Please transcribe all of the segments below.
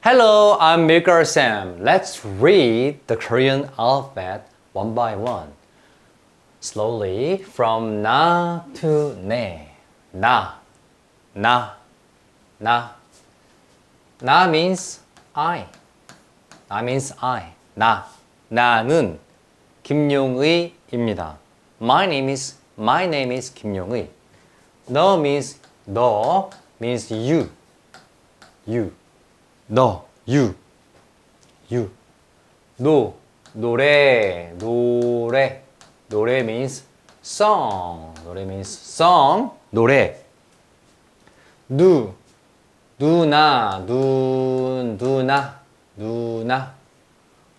Hello, I'm Koreanssem. Let's read the Korean alphabet one by one. Slowly from na to ne. Na, na, na. Na means I. Na means I. 나. 나는 김용의입니다. My name is 김용의. 너 means 너 means you. You. 너, you. 노래 means song. 노래.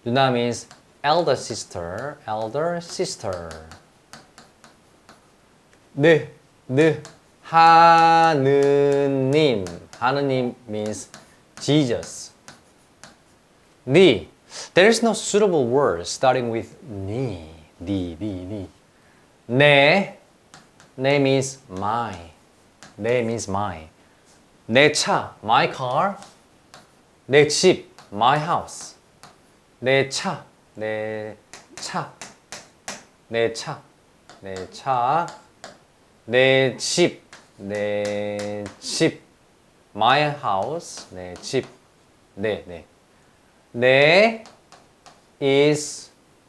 누나 means elder sister. 하느님 means Jesus. There is no suitable word starting with ni. 내 means my. 내 차, my car. 내 집, my house. 내 차. 내 집, my house. 내 집.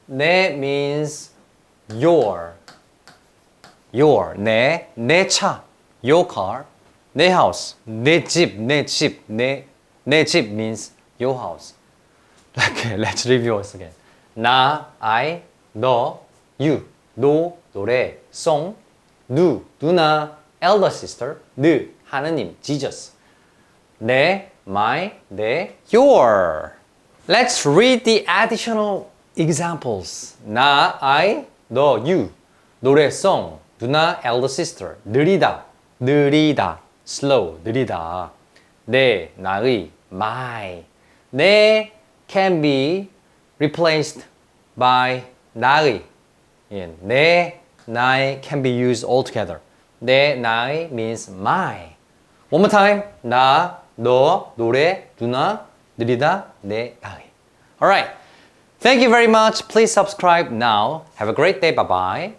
내 means your. 내 차, your car. 내 house, 내 집 means your house. Okay, let's review once again. 나, I, 너, you, 노래, song, 누나, elder sister, 하느님, Jesus. 내, my, 내, your. Let's read the additional examples. 나, I, 너, you. 노래, song, 누나, elder sister. 느리다, slow, 느리다. 내, 나의, my. 내 can be replaced by 나의. 내, 나의 can be used all together. 내, 나의 means my. One more time. 나, 너, 노래, 누나, 느리다, 내, 나의. Alright. Thank you very much. Please subscribe now. Have a great day. Bye-bye.